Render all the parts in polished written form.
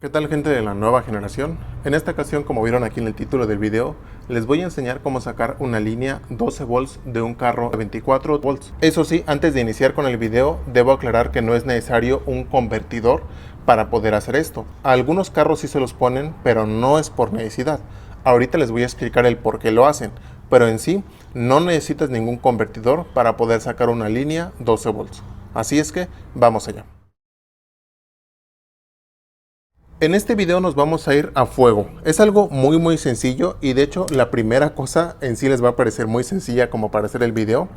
¿Qué tal, gente de la nueva generación? En esta ocasión, como vieron aquí en el título del video, les voy a enseñar cómo sacar una línea 12 volts de un carro de 24 volts. Eso sí, antes de iniciar con el video, debo aclarar que no es necesario un convertidor para poder hacer esto. A algunos carros sí se los ponen, pero no es por necesidad. Ahorita les voy a explicar el por qué lo hacen, pero en sí no necesitas ningún convertidor para poder sacar una línea 12 volts. Así es que vamos allá. En este video nos vamos a ir a fuego. Es algo muy sencillo y de hecho la primera cosa en sí les va a parecer muy sencilla como para hacer el video.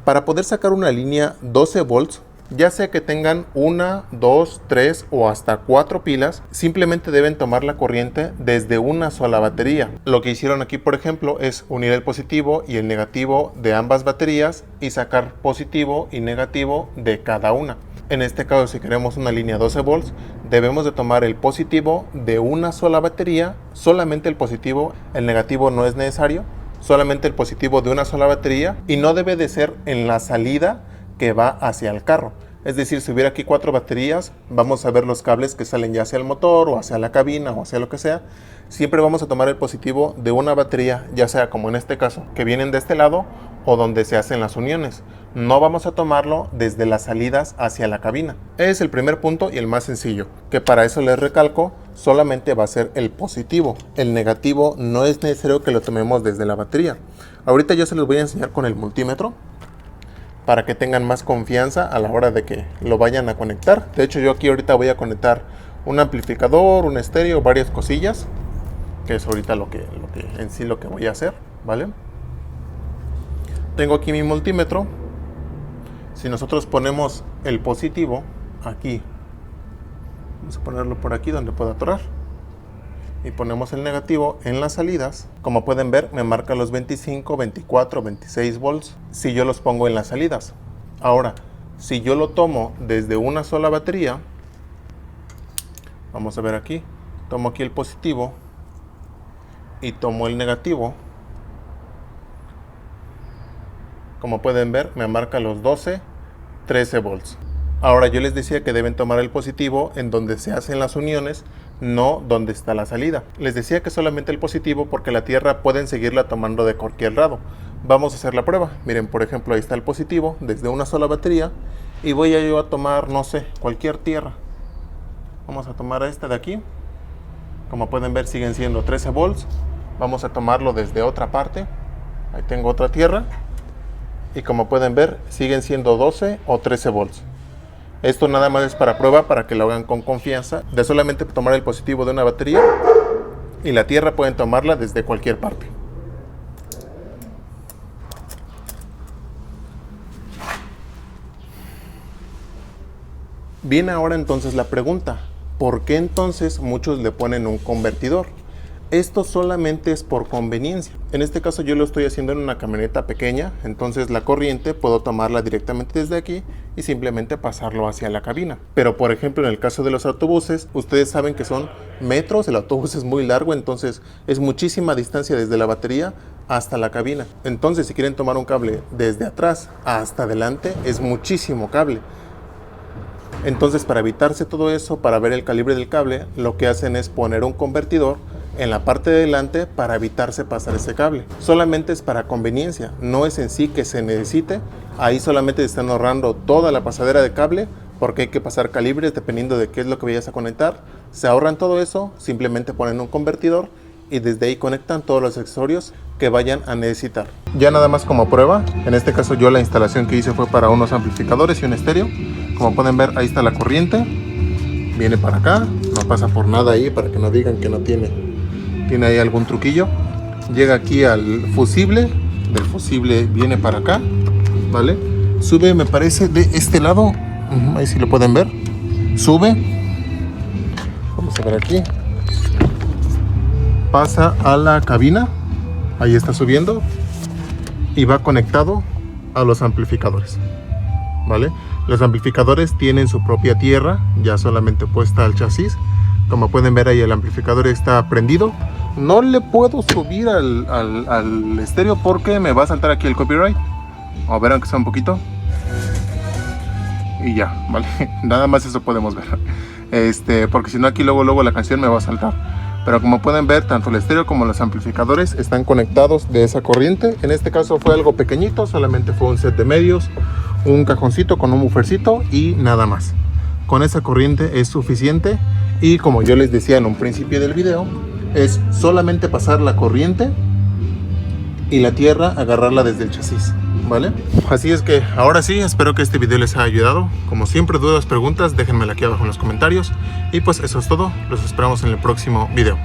Para poder sacar una línea 12 volts, ya sea que tengan 1, 2, 3 o hasta 4 pilas, simplemente deben tomar la corriente desde una sola batería. Lo que hicieron aquí, por ejemplo, es unir el positivo y el negativo de ambas baterías y sacar positivo y negativo de cada una. En este caso, si queremos una línea 12 volts, debemos de tomar el positivo de una sola batería, solamente el positivo, el negativo no es necesario, solamente el positivo de una sola batería, y no debe de ser en la salida que va hacia el carro. Es decir, si hubiera aquí 4 baterías, vamos a ver los cables que salen ya hacia el motor o hacia la cabina o hacia lo que sea. Siempre vamos a tomar el positivo de una batería, ya sea como en este caso, que vienen de este lado o donde se hacen las uniones. No vamos a tomarlo desde las salidas hacia la cabina. Es el primer punto y el más sencillo, que para eso les recalco, solamente va a ser el positivo. El negativo no es necesario que lo tomemos desde la batería. Ahorita yo se los voy a enseñar con el multímetro, para que tengan más confianza a la hora de que lo vayan a conectar. De hecho, yo aquí ahorita voy a conectar un amplificador, un estéreo, varias cosillas, que es ahorita lo que voy a hacer, ¿vale? Tengo aquí mi multímetro. Si nosotros ponemos el positivo aquí, vamos a ponerlo por aquí donde pueda atorar, y ponemos el negativo en las salidas, como pueden ver me marca los 25, 24, 26 volts si yo los pongo en las salidas. Ahora, si yo lo tomo desde una sola batería, vamos a ver aquí, tomo aquí el positivo y tomo el negativo, como pueden ver me marca los 12, 13 volts. Ahora, yo les decía que deben tomar el positivo en donde se hacen las uniones, no donde está la salida. Les decía que solamente el positivo porque la tierra pueden seguirla tomando de cualquier lado. Vamos a hacer la prueba. Miren, por ejemplo, ahí está el positivo desde una sola batería y voy yo a tomar, no sé, cualquier tierra. Vamos a tomar esta de aquí. Como pueden ver, siguen siendo 13 volts. Vamos a tomarlo desde otra parte. Ahí tengo otra tierra. Y como pueden ver, siguen siendo 12 o 13 volts. Esto nada más es para prueba, para que lo hagan con confianza, de solamente tomar el positivo de una batería y la tierra pueden tomarla desde cualquier parte. Viene ahora entonces la pregunta, ¿por qué entonces muchos le ponen un convertidor? Esto solamente es por conveniencia. En este caso yo lo estoy haciendo en una camioneta pequeña, entonces la corriente puedo tomarla directamente desde aquí y simplemente pasarlo hacia la cabina. Pero por ejemplo en el caso de los autobuses, ustedes saben que son metros, el autobús es muy largo, entonces es muchísima distancia desde la batería hasta la cabina. Entonces si quieren tomar un cable desde atrás hasta adelante, es muchísimo cable. Entonces, para evitarse todo eso, para ver el calibre del cable, lo que hacen es poner un convertidor en la parte de delante para evitarse pasar ese cable. Solamente es para conveniencia, no es en sí que se necesite. Ahí solamente están ahorrando toda la pasadera de cable porque hay que pasar calibres dependiendo de qué es lo que vayas a conectar. Se ahorran todo eso, simplemente ponen un convertidor y desde ahí conectan todos los accesorios que vayan a necesitar. Ya nada más como prueba, en este caso yo la instalación que hice fue para unos amplificadores y un estéreo. Como pueden ver, ahí está la corriente, viene para acá, no pasa por nada ahí para que no digan que no tiene ahí algún truquillo. Llega aquí al fusible, del fusible viene para acá, ¿vale? Sube, me parece, de este lado, ahí sí lo pueden ver, sube, vamos a ver aquí, pasa a la cabina, ahí está subiendo y va conectado a los amplificadores, ¿vale? Los amplificadores tienen su propia tierra, ya solamente puesta al chasis. Como pueden ver ahí el amplificador está prendido. No le puedo subir al estéreo porque me va a saltar aquí el copyright. A ver, aunque sea un poquito. Y ya, ¿vale? Nada más eso podemos ver. porque si no aquí luego la canción me va a saltar. Pero como pueden ver, tanto el estéreo como los amplificadores están conectados de esa corriente. En este caso fue algo pequeñito, solamente fue un set de medios, un cajoncito con un buffercito y nada más. Con esa corriente es suficiente, y como yo les decía en un principio del video, es solamente pasar la corriente y la tierra agarrarla desde el chasis, ¿vale? Así es que ahora sí, espero que este video les haya ayudado. Como siempre, dudas, preguntas, déjenmela aquí abajo en los comentarios. Y pues eso es todo, los esperamos en el próximo video.